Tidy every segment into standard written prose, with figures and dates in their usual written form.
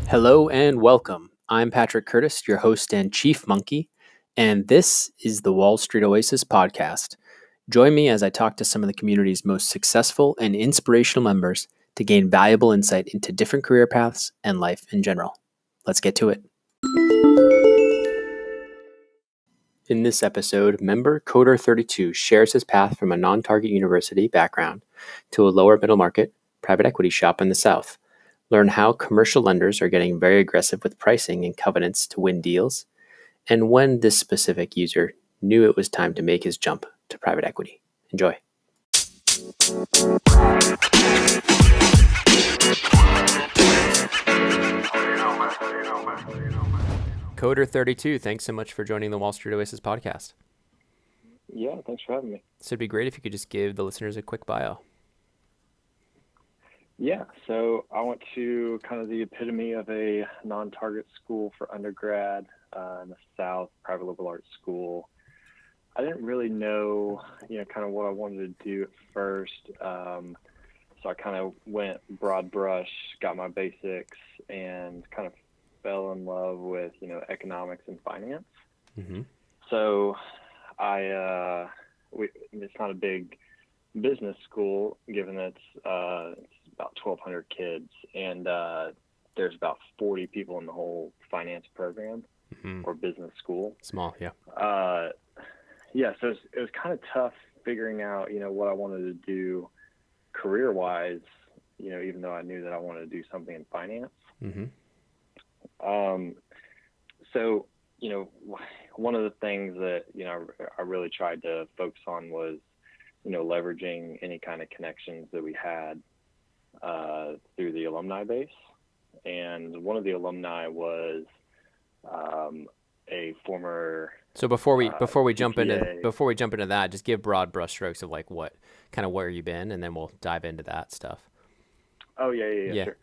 Hello and welcome. I'm Patrick Curtis, your host and chief monkey, and this is the Wall Street Oasis podcast. Join me as I talk to some of the community's most successful and inspirational members to gain valuable insight into different career paths and life in general. Let's get to it. In this episode, member Coder32 shares his path from a non-target university background to a lower middle market private equity shop in the South. Learn how commercial lenders are getting very aggressive with pricing and covenants to win deals, and when this specific user knew it was time to make his jump to private equity. Enjoy. Coder32, thanks so much for joining the Wall Street Oasis podcast. Yeah, thanks for having me. So it'd be great if you could just give the listeners a quick bio. Yeah, so I went to kind of the epitome of a non-target school for undergrad in the South, private liberal arts school. I didn't really know, kind of what I wanted to do at first. So I kind of went broad brush, got my basics, and kind of fell in love with, economics and finance. Mm-hmm. So it's not a big business school, given that it's about 1,200 kids, and there's about 40 people in the whole finance program or business school. Small, yeah. So it was kind of tough figuring out, what I wanted to do career-wise, even though I knew that I wanted to do something in finance. Mm-hmm. So, one of the things that, I really tried to focus on was, leveraging any kind of connections that we had through the alumni base. And one of the alumni was a former. So before we jump CPA. into that, just give broad brushstrokes of like what kind of where you've been, and then we'll dive into that stuff. Oh yeah, sure.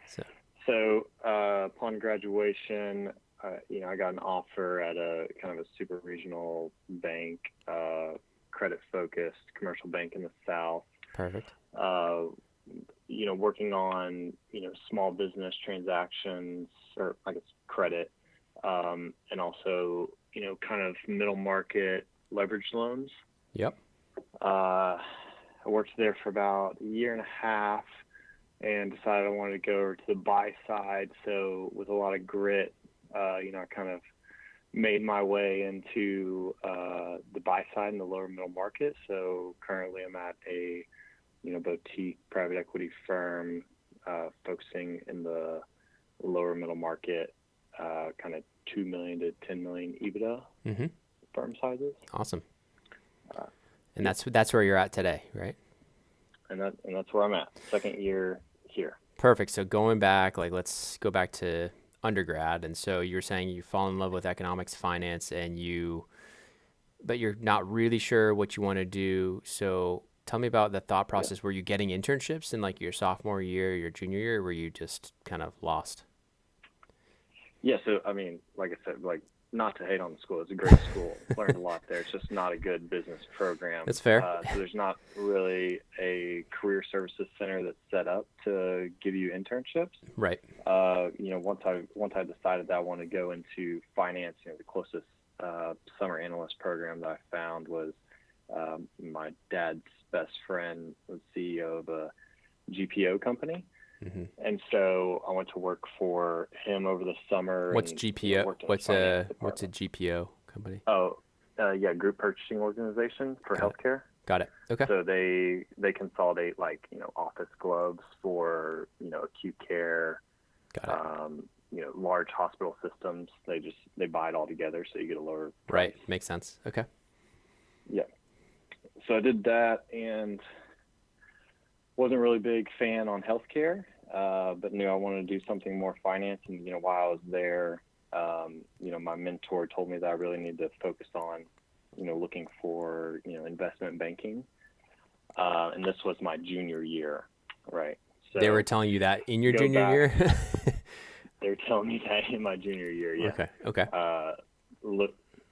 So upon graduation, I got an offer at a kind of a super regional bank, credit-focused commercial bank in the South. Perfect. Working on, small business transactions, or I guess credit, and also, kind of middle market leveraged loans. Yep. I worked there for about a year and a half and decided I wanted to go over to the buy side. So with a lot of grit, I kind of made my way into the buy side in the lower middle market. So currently I'm at a boutique private equity firm focusing in the lower middle market, kind of 2 million to 10 million EBITDA firm sizes. Awesome. And that's where you're at today, right? And that's where I'm at. Second year here. Perfect. So going back, let's go back to undergrad. And so you're saying you fall in love with economics, finance, but you're not really sure what you want to do. So tell me about the thought process. Yeah. Were you getting internships in your sophomore year, your junior year, or were you just kind of lost? Yeah. So, like I said, not to hate on the school. It's a great school. Learned a lot there. It's just not a good business program. That's fair. So there's not really a career services center that's set up to give you internships. Right. Once I decided that I wanted to go into finance, the closest summer analyst program that I found was my dad's best friend was CEO of a GPO company. Mm-hmm. And so I went to work for him over the summer. What's GPO? What's a GPO company? Group Purchasing Organization for healthcare. Got it. Okay. So they consolidate office gloves for acute care. Got it. Large hospital systems. They buy it all together, so you get a lower price. Right. Makes sense. Okay. Yeah. So I did that and wasn't really a big fan on healthcare, but knew I wanted to do something more finance. And, while I was there, my mentor told me that I really needed to focus on, looking for, investment banking. And this was my junior year, right? So they were telling you that in your junior year? They were telling me that in my junior year, yeah. Okay.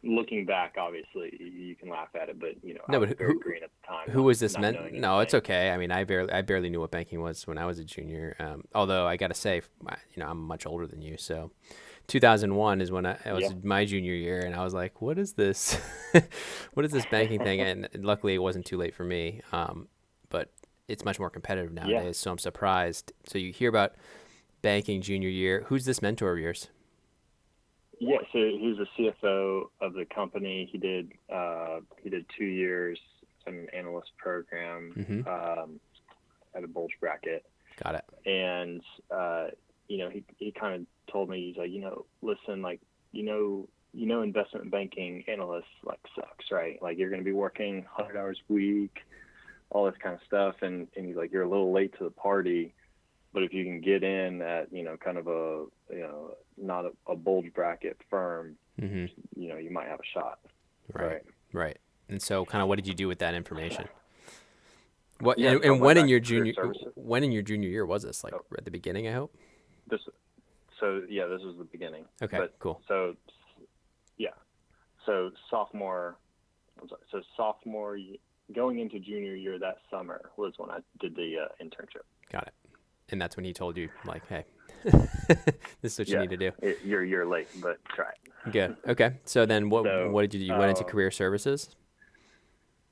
looking back, obviously you can laugh at it, but I No, was but very green at the time, who was this not meant? knowing No, it's anything. okay. I mean, I barely knew what banking was when I was a junior. Although I got to say, I'm much older than you. So 2001 is when it was Yeah. my junior year, and I was like, what is this? What is this banking thing? And luckily it wasn't too late for me. But it's much more competitive Yeah. nowadays. So I'm surprised. So you hear about banking junior year. Who's this mentor of yours? Yeah, so he was the CFO of the company. He did 2 years in an analyst program at a bulge bracket. Got it. And he kind of told me, he's like, listen, like, investment banking analysts like sucks, right? Like you're going to be working 100 hours a week, all this kind of stuff, and he's like, you're a little late to the party. But if you can get in at, kind of not a bulge bracket firm, you might have a shot. Right. And so kind of what did you do with that information? What Yeah, and when in your junior year was this? Like at the beginning, I hope? This was the beginning. Okay, cool. So sophomore going into junior year that summer was when I did the internship. Got it. And that's when he told you, like, hey, this is what you need to do. You're a year late, but try it. Good. Okay. So then what did you do? You went into career services?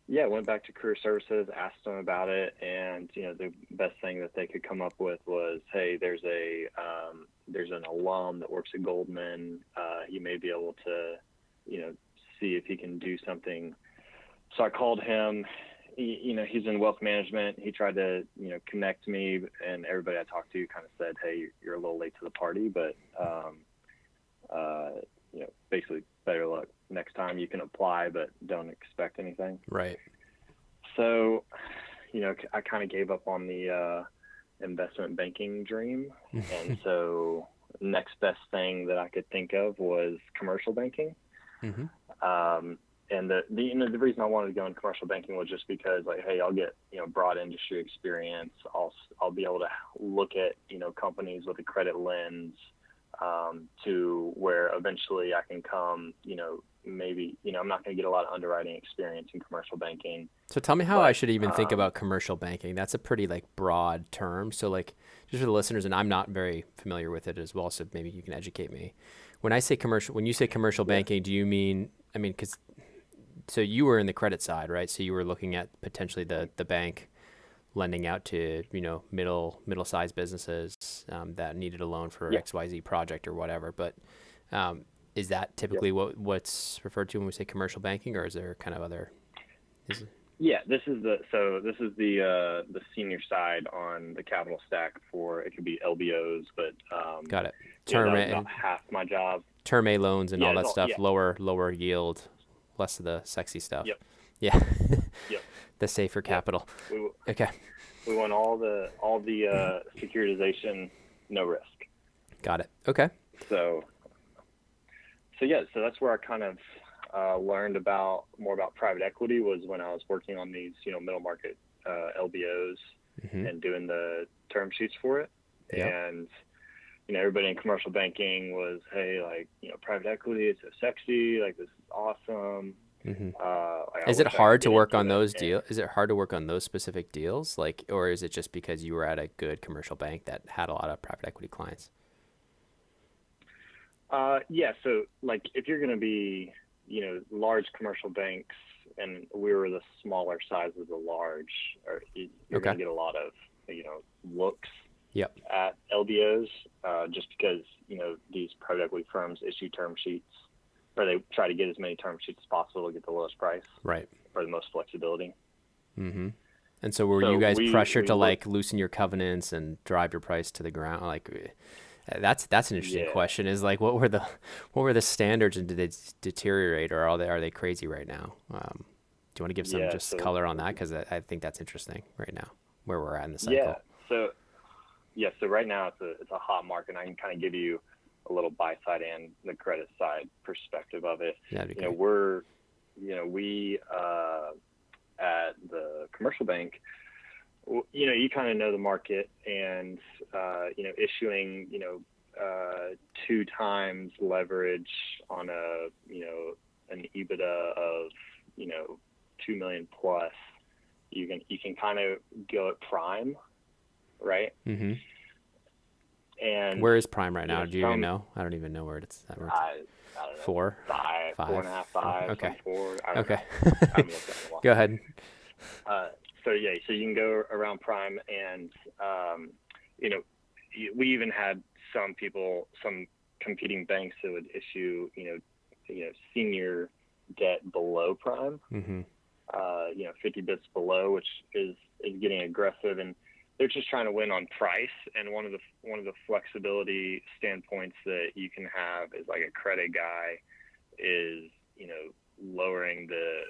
Yeah, went back to career services, asked them about it, and the best thing that they could come up with was, hey, there's an alum that works at Goldman. You may be able to, see if he can do something. So I called him. He's in wealth management. He tried to, connect me, and everybody I talked to kind of said, hey, you're a little late to the party, but, basically better luck next time. You can apply, but don't expect anything. Right. So, I kind of gave up on the investment banking dream. And so next best thing that I could think of was commercial banking. And the reason I wanted to go in commercial banking was just because, like, hey, I'll get broad industry experience. I'll be able to look at companies with a credit lens, to where eventually I can come. Maybe I'm not going to get a lot of underwriting experience in commercial banking. So tell me how I should even think about commercial banking. That's a pretty broad term. So just for the listeners, and I'm not very familiar with it as well, so maybe you can educate me. When you say commercial banking, do you mean? So you were in the credit side, right? So you were looking at potentially the bank lending out to, middle-sized businesses that needed a loan for XYZ project or whatever. But is that typically what's referred to when we say commercial banking, or is there kind of other? Yeah, this is the senior side on the capital stack for, it could be LBOs, but got it. Term A, about half my job. Term A loans and all that stuff, lower yield, less of the sexy stuff. Yep. Yeah. Yep. The safer capital. Okay. We want all the securitization, no risk. Got it. Okay. So that's where I kind of learned more about private equity, was when I was working on these, middle market LBOs and doing the term sheets for it. Yep. And everybody in commercial banking was, hey, private equity, it's so sexy, this is awesome. Is it hard to work on those deals? Is it hard to work on those specific deals? Or is it just because you were at a good commercial bank that had a lot of private equity clients? Yeah. So if you're going to be, large commercial banks, and we were the smaller size of the large, you're going to get a lot of, looks at LBOs, just because, these private equity firms issue term sheets, or they try to get as many term sheets as possible to get the lowest price, right, or the most flexibility. And so were you guys pressured to loosen your covenants and drive your price to the ground? That's an interesting question. Is what were the standards, and did they deteriorate, or are they crazy right now? Do you want to give some color on that, because I think that's interesting right now where we're at in the cycle. So right now it's a hot market. I can kind of give you a little buy side and the credit side perspective of it. We at the commercial bank, you kind of know the market, and issuing 2 times leverage on a an EBITDA of, 2 million plus, you can kind of go at prime, right? Mm-hmm. And where is prime right now? Do you even know? I don't even know where it's at. I don't know. 4, 5, 5, 4.5, okay. 4. I don't know. Okay. I haven't looked at it in a while. Go ahead. So you can go around prime, and we even had some competing banks that would issue senior debt below prime, Mm-hmm. 50 bits below, which is getting aggressive, and they're just trying to win on price. And one of the flexibility standpoints that you can have is like a credit guy is lowering the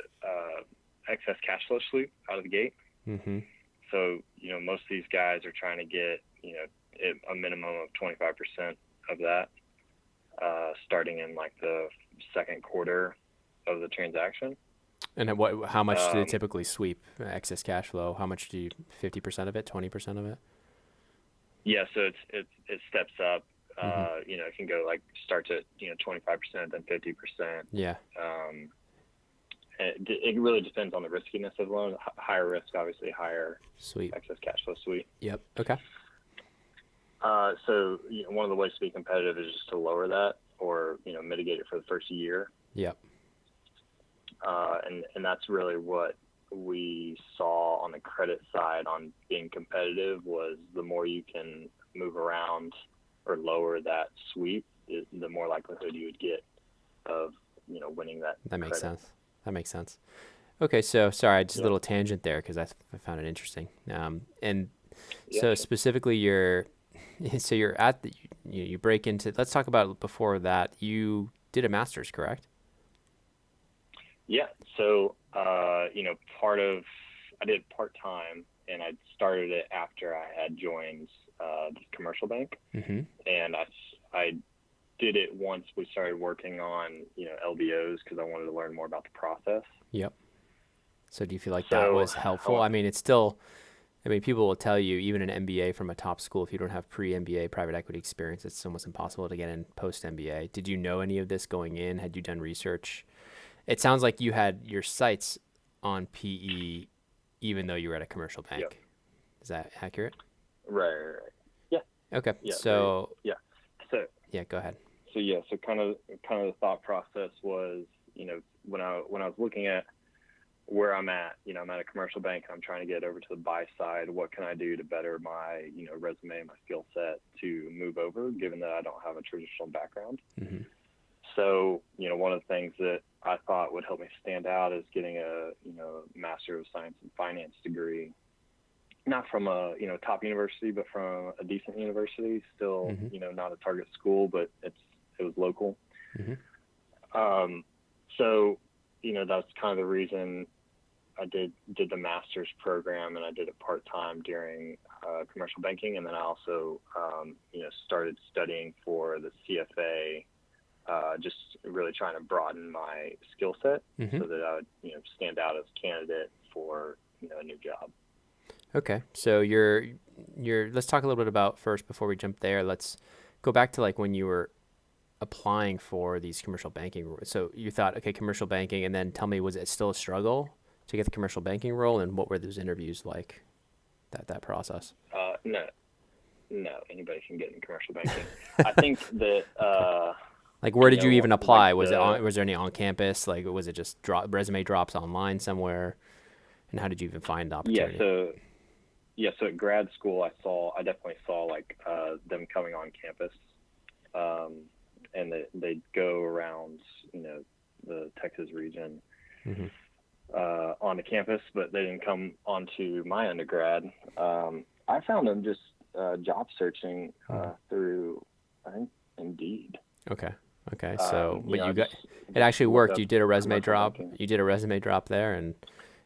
excess cash flow sweep out of the gate. Mm-hmm. So most of these guys are trying to get a minimum of 25% of that starting in like the second quarter of the transaction. And how much do they typically sweep excess cash flow? How much do you, 50% of it, 20% of it? Yeah, so it steps up. Mm-hmm. It can go like starts at 25%, then 50%. Yeah. It really depends on the riskiness of the loan. Higher risk, obviously, higher Sweet. excess cash flow sweep. Yep. Okay. So one of the ways to be competitive is just to lower that, or mitigate it for the first year. Yep. And that's really what we saw on the credit side on being competitive, was the more you can move around or lower that sweep, the more likelihood you would get of winning that. That makes credit. sense. That makes sense. Okay, so sorry, just Yeah. a little tangent there because I found it interesting. And Yeah, so sure. specifically, you're at the you break into. Let's talk about before that. You did a master's, correct? Yeah. So I did part-time, and I started it after I had joined the commercial bank, Mm-hmm. and I did it once we started working on LBOs, because I wanted to learn more about the process. Yep. So do you feel like that was helpful? I mean, people will tell you, even an MBA from a top school, if you don't have pre-MBA private equity experience, it's almost impossible to get in post-MBA. Did you know any of this going in? Had you done research? It sounds like you had your sights on PE, even though you were at a commercial bank. Yep. Is that accurate? Right. Yeah. Okay. Yeah. So yeah. So yeah, go ahead. So kind of the thought process was, when I was looking at where I'm at, I'm at a commercial bank, and I'm trying to get over to the buy side. What can I do to better my, resume, my skill set to move over, given that I don't have a traditional background? Mm-hmm. So, one of the things that I thought would help me stand out is getting a, Master of Science in Finance degree, not from a, top university, but from a decent university, still, Mm-hmm. Not a target school, but it was local. Mm-hmm. So, that's kind of the reason I did the master's program, and I did it part-time during commercial banking. And then I also, started studying for the CFA, just really trying to broaden my skill set, Mm-hmm. so that I would, stand out as a candidate for, a new job. Okay. So let's talk a little bit about first, before we jump there, let's go back to like when you were applying for these commercial banking. So you thought, okay, commercial banking, and then tell me, was it still a struggle to get the commercial banking role, and what were those interviews like, that process? No, anybody can get in commercial banking. I think that, like, where did you even apply? was Was there any on campus? Like, was it just resume drops online somewhere? And how did you even find the opportunity? So at grad school, I definitely saw like them coming on campus, and they'd go around, the Texas region, Mm-hmm. onto campus, but they didn't come onto my undergrad. I found them just job searching through, I think, Indeed. Okay. So, but it actually worked. You did a resume drop. banking. You did a resume drop there, and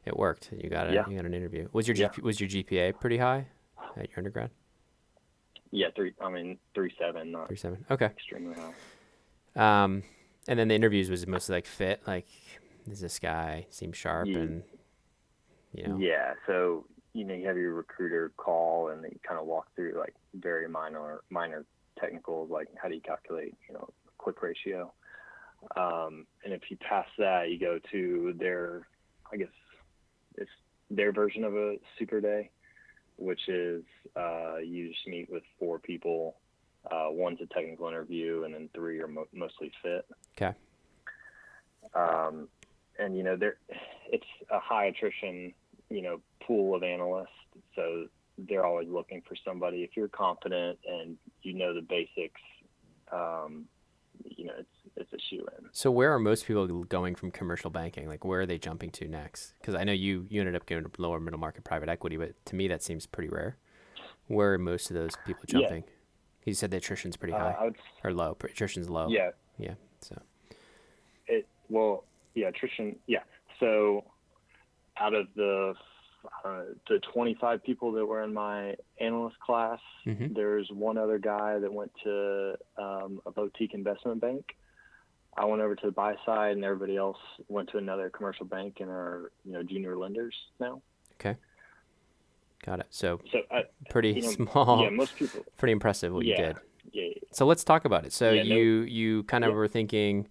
it worked. You got Yeah. You got an interview. Was your GPA pretty high at your undergrad? Yeah, 3.7, not 3.7. Okay. extremely high. And then the interviews was mostly like fit. Like, does this guy seem sharp? And Yeah. So you have your recruiter call, and they kind of walk through like very minor technicals, like how do you calculate quick ratio. And if you pass that, you go to their, I guess it's their version of a super day, which is you just meet with 4 people. One's a technical interview, and then 3 are mostly fit. Okay. And, it's a high attrition, pool of analysts. So they're always looking for somebody. If you're confident and you know the basics, it's a shoe-in. So where are most people going from commercial banking? Like, where are they jumping to next? Because I know you ended up going to lower middle market private equity, but to me that seems pretty rare. Where are most of those people jumping? Yeah. You said the attrition's pretty high or low. Attrition's low. Yeah. Yeah. So. Attrition. Yeah. So out of the 25 people that were in my analyst class, there's one other guy that went to a boutique investment bank. I went over to the buy side, and everybody else went to another commercial bank and are, junior lenders now. Okay. Got it. So pretty small. Yeah, most people. Pretty impressive what you did. Yeah. So let's talk about it. So you kind of were thinking,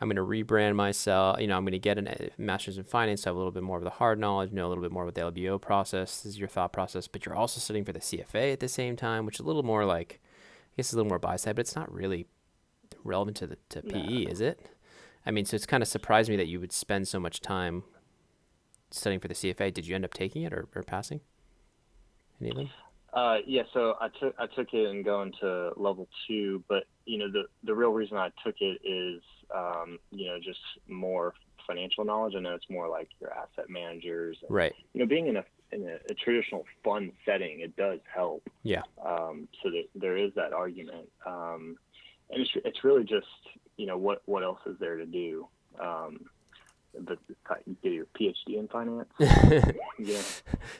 I'm going to rebrand myself. I'm going to get a master's in finance, so I have a little bit more of the hard knowledge, know a little bit more about the LBO process. This is your thought process, but you're also studying for the CFA at the same time, which is a little more like, I guess, a little more buy side, but it's not really relevant to PE, is it? I mean, so it's kind of surprised me that you would spend so much time studying for the CFA. Did you end up taking it or passing any of them? So I took it and going to level 2, but the real reason I took it is just more financial knowledge. I know it's more like your asset managers, and, right? Being in a traditional fund setting, it does help. Yeah. So there is that argument, and it's really just what else is there to do? But you get your PhD in finance.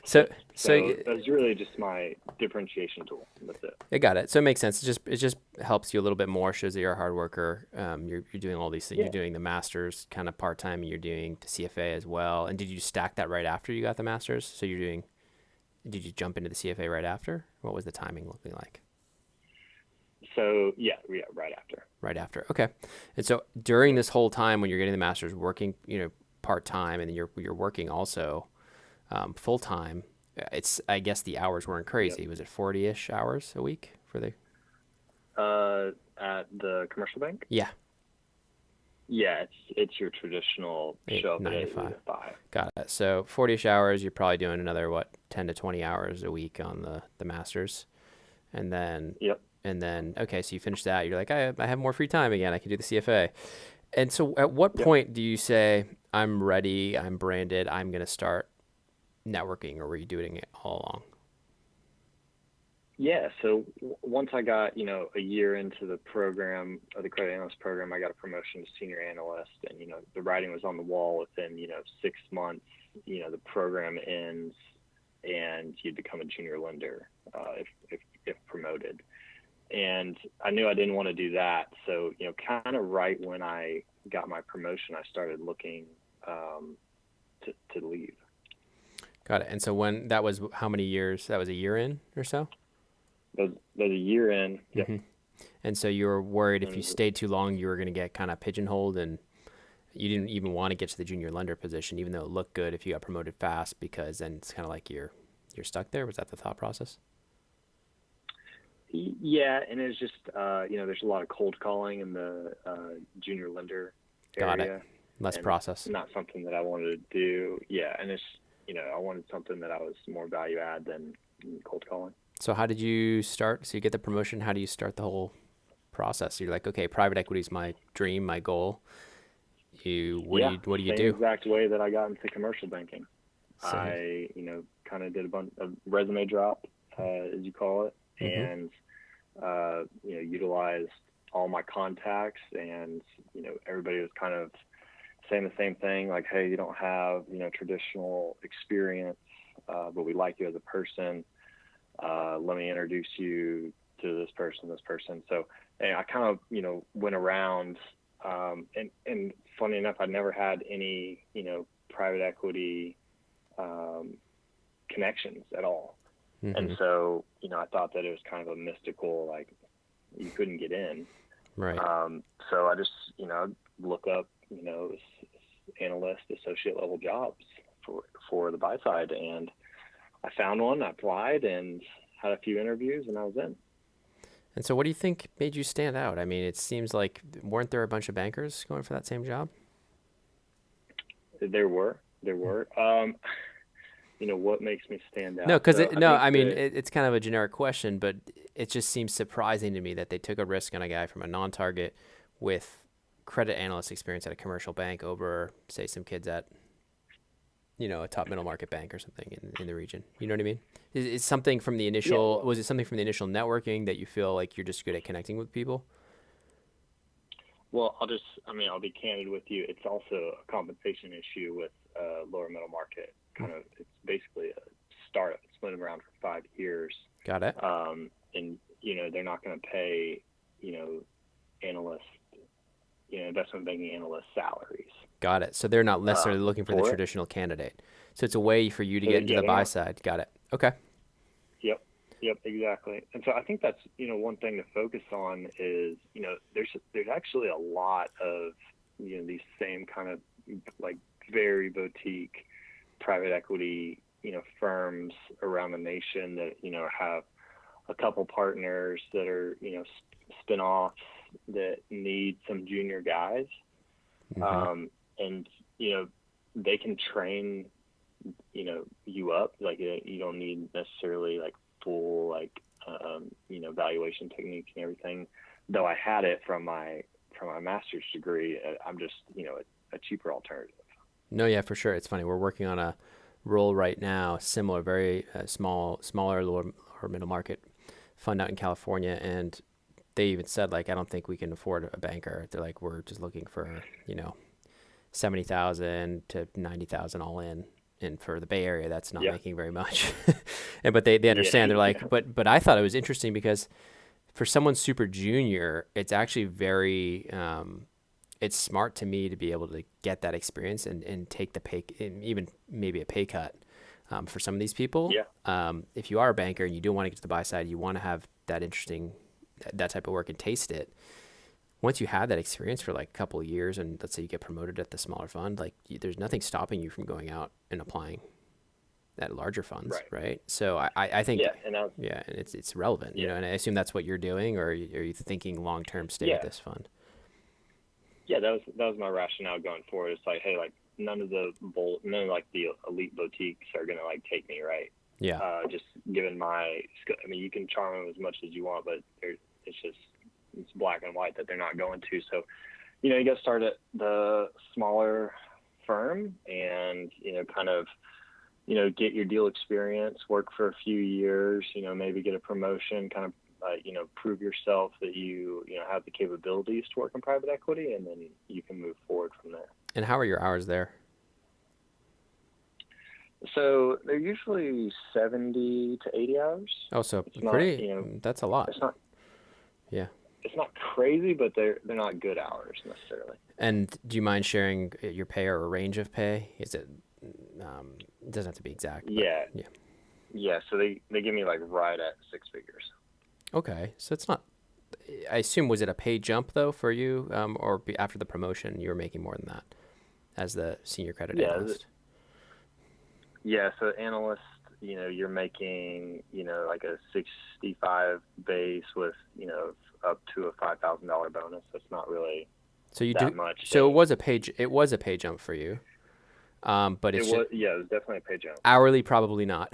So that's really just my differentiation tool. That's it. I got it. So it makes sense. It just helps you a little bit more. Shows that you're a hard worker. You're doing all these things. Yeah. You're doing the master's kind of part time, and you're doing the CFA as well. And did you stack that right after you got the master's? So did you jump into the CFA right after? What was the timing looking like? So right after. Right after. Okay. And so during this whole time when you're getting the master's, working, part time, and then you're working also full time. I guess the hours weren't crazy. Yep. Was it 40-ish hours a week for the? At the commercial bank. Yeah. Yeah, it's your traditional 9 to 5. Got it. So 40-ish hours. You're probably doing another 10 to 20 hours a week on the master's, and then. Yep. And then, okay, so you finish that. You're like, I have more free time again. I can do the CFA. And so at what point do you say, I'm ready, I'm branded, I'm going to start networking, or were you doing it all along? Yeah, so once I got, a year into the program, the credit analyst program, I got a promotion to senior analyst, and, the writing was on the wall within, 6 months, the program ends and you become a junior lender if promoted. And I knew I didn't want to do that. So, kind of right when I got my promotion, I started looking to leave. Got it. And so when that was how many years? That was a year in or so? That was a year in. Yeah. Mm-hmm. And so you were worried if you stayed too long, you were going to get kind of pigeonholed, and you didn't even want to get to the junior lender position, even though it looked good if you got promoted fast, because then it's kind of like you're stuck there. Was that the thought process? Yeah, and it's just, there's a lot of cold calling in the junior lender area. Got it. Less process. Not something that I wanted to do. Yeah, and it's, I wanted something that I was more value add than cold calling. So how did you start? So you get the promotion. How do you start the whole process? You're like, okay, private equity is my dream, my goal. What do you do? Same exact way that I got into commercial banking. Same. I, kind of did a bunch of resume drop, as you call it. And, utilized all my contacts, and, everybody was kind of saying the same thing, like, hey, you don't have, traditional experience, but we like you as a person. Let me introduce you to this person. So I kind of, went around, and funny enough, I never had any, private equity, connections at all. Mm-hmm. And so, I thought that it was kind of a mystical, like, you couldn't get in. Right. So I just, look up, analyst, associate level jobs for the buy side. And I found one, I applied and had a few interviews, and I was in. And so what do you think made you stand out? I mean, it seems like, weren't there a bunch of bankers going for that same job? There were. What makes me stand out? No, because it's kind of a generic question, but it just seems surprising to me that they took a risk on a guy from a non-target with credit analyst experience at a commercial bank over, say, some kids at, a top middle market bank or something in the region. You know what I mean? Is something from the initial, was it something from the initial networking that you feel like you're just good at connecting with people? Well, I'll be candid with you. It's also a compensation issue with lower middle market. It's basically a startup. It's been around for 5 years. Got it. And they're not going to pay, analysts, investment banking analyst salaries. Got it. So they're not necessarily looking for the traditional candidate. So it's a way for you to get into the buy side. Got it. Okay. Yep, exactly. And so I think that's, one thing to focus on is, there's actually a lot of, these same kind of like very boutique private equity, firms around the nation that, have a couple partners that are, spin-offs that need some junior guys. Mm-hmm. And, they can train, you up. Like, you don't need necessarily like full, like, valuation techniques and everything. Though I had it from my master's degree, I'm just, a cheaper alternative. No, yeah, for sure. It's funny. We're working on a role right now, similar, very smaller, lower middle market fund out in California. And they even said, like, I don't think we can afford a banker. They're like, we're just looking for, $70,000 to $90,000 all in. And for the Bay Area, that's not making very much. But they understand. They're like, but I thought it was interesting because for someone super junior, it's actually very, it's smart to me to be able to get that experience and take the pay, and even maybe a pay cut for some of these people. Yeah. If you are a banker and you do want to get to the buy side, you want to have that that type of work and taste it. Once you have that experience for like a couple of years, and let's say you get promoted at the smaller fund, like there's nothing stopping you from going out and applying at larger funds, right? So I think, and it's relevant, and I assume that's what you're doing, or are you thinking long term stay with this fund? Yeah, that was my rationale going forward. It's like, hey, like none of the elite boutiques are gonna like take me, right? Yeah. Just given my skill, you can charm them as much as you want, but it's black and white that they're not going to. So, you got to start at the smaller firm and, kind of, get your deal experience, work for a few years, maybe get a promotion, kind of, prove yourself that you have the capabilities to work in private equity, and then you can move forward from there. And how are your hours there? So they're usually 70 to 80 hours. Oh, so it's pretty, that's a lot. It's not, yeah. It's not crazy, but they're not good hours necessarily. And do you mind sharing your pay or a range of pay? Is it, it doesn't have to be exact. Yeah. So they give me like right at 6 figures. Okay. So it's not, I assume, was it a pay jump though for you? Or after the promotion, you were making more than that as the senior credit analyst? Yeah. So analyst, you're making, like a 65 base with, up to a $5,000 bonus. That's not really much. So it was a pay jump for you. But it was definitely a pay jump. Hourly, probably not.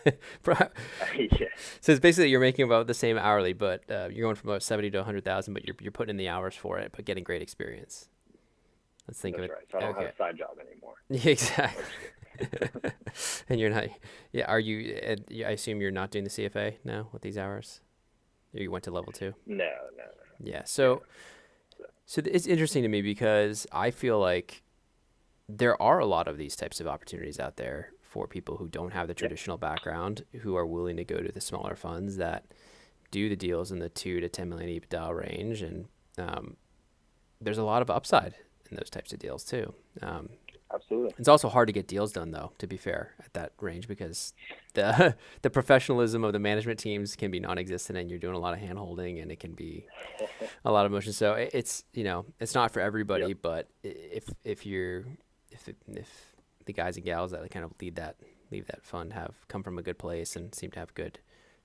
Yeah. So it's basically you're making about the same hourly, but you're going from about 70 to 100,000, but you're putting in the hours for it, but getting great experience. Let's think of it. That's right. So I don't have a side job anymore. Yeah, exactly. And you're not. Yeah. Are you? I assume you're not doing the CFA now with these hours. You went to level 2? No. Yeah. So it's interesting to me because I feel like there are a lot of these types of opportunities out there for people who don't have the traditional background, who are willing to go to the smaller funds that do the deals in the 2 to 10 million EBITDA range. And there's a lot of upside in those types of deals too. Absolutely. It's also hard to get deals done, though, to be fair, at that range, because the the professionalism of the management teams can be non-existent, and you're doing a lot of hand holding, and it can be a lot of emotion. So it's, it's not for everybody, Yep. but if the guys and gals that kind of lead that fund have come from a good place and seem to have good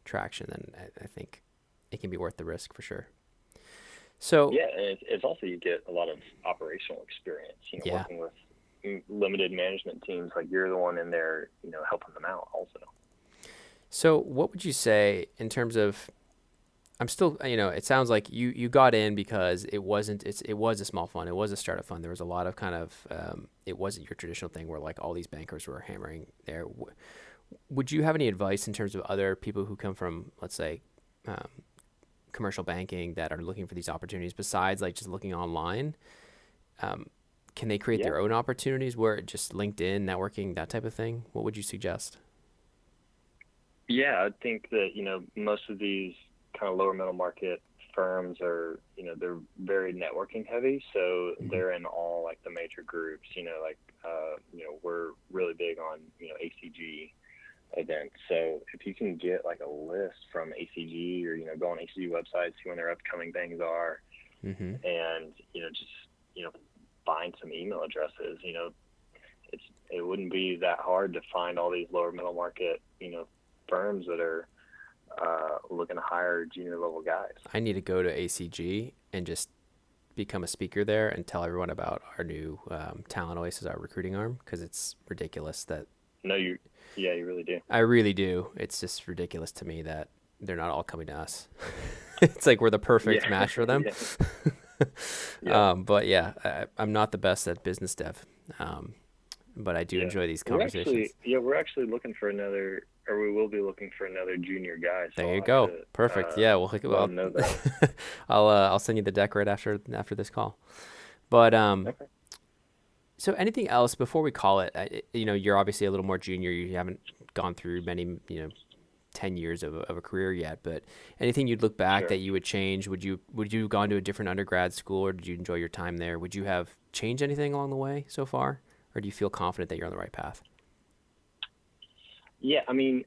traction, then I think it can be worth the risk for sure. So yeah, and it's also, you get a lot of operational experience, working with limited management teams. Like, you're the one in there, helping them out also. So what would you say in terms of, I'm still, it sounds like you got in because it was a small fund. It was a startup fund. There was a lot of kind of, it wasn't your traditional thing where like all these bankers were hammering there. Would you have any advice in terms of other people who come from, let's say, commercial banking that are looking for these opportunities besides like just looking online? Can they create their own opportunities where just LinkedIn, networking, that type of thing? What would you suggest? Yeah, I think that, most of these kind of lower middle market firms are, they're very networking heavy. So they're in all like the major groups, we're really big on, ACG events. So if you can get like a list from ACG, or, go on ACG website, see when their upcoming things are, and, just, find some email addresses, it wouldn't be that hard to find all these lower middle market, firms that are looking to hire junior level guys. I need to go to ACG and just become a speaker there and tell everyone about our new Talent Oasis, our recruiting arm, because it's ridiculous that. No, you really do. I really do. It's just ridiculous to me that they're not all coming to us. It's like we're the perfect match for them. But yeah, I'm not the best at business dev, but I do enjoy these conversations. We're actually looking for another, or we will be looking for another junior guy. So there you go. Perfect. Yeah, I'll send you the deck right after this call. But okay. So anything else before we call it? You're obviously a little more junior. You haven't gone through many 10 years of a career yet, but anything you'd look back that you would change? Would you have gone to a different undergrad school, or did you enjoy your time there? Would you have changed anything along the way so far, or do you feel confident that you're on the right path? Yeah, I mean,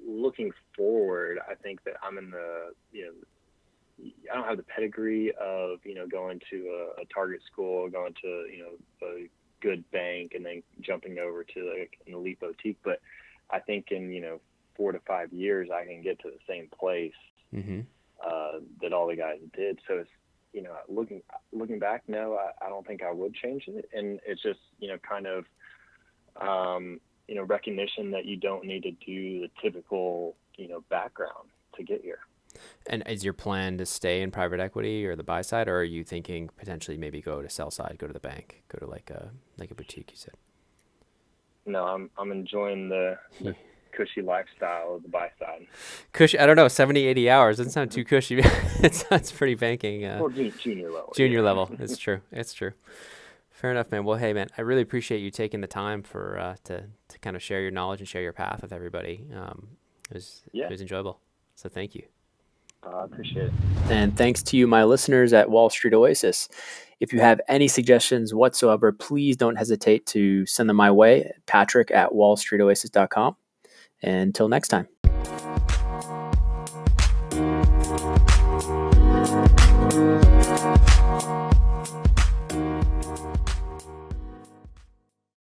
looking forward, I think that I'm in the, I don't have the pedigree of, going to a target school, going to, a good bank, and then jumping over to like an elite boutique. But I think in, 4 to 5 years, I can get to the same place that all the guys did. So it's, looking back, no, I don't think I would change it. And it's just, kind of, recognition that you don't need to do the typical, background to get here. And is your plan to stay in private equity or the buy side, or are you thinking potentially maybe go to sell side, go to the bank, go to like a boutique, you said? No, I'm enjoying the cushy lifestyle of the buy side. Cushy, I don't know, 70, 80 hours. Doesn't sound too cushy. It sounds pretty banking. Well, junior level. Junior level. It's true. It's true. Fair enough, man. Well, hey, man, I really appreciate you taking the time for to kind of share your knowledge and share your path with everybody. It was enjoyable. So thank you. I appreciate it. And thanks to you, my listeners at Wall Street Oasis. If you have any suggestions whatsoever, please don't hesitate to send them my way, patrick@wallstreetoasis.com. Until next time.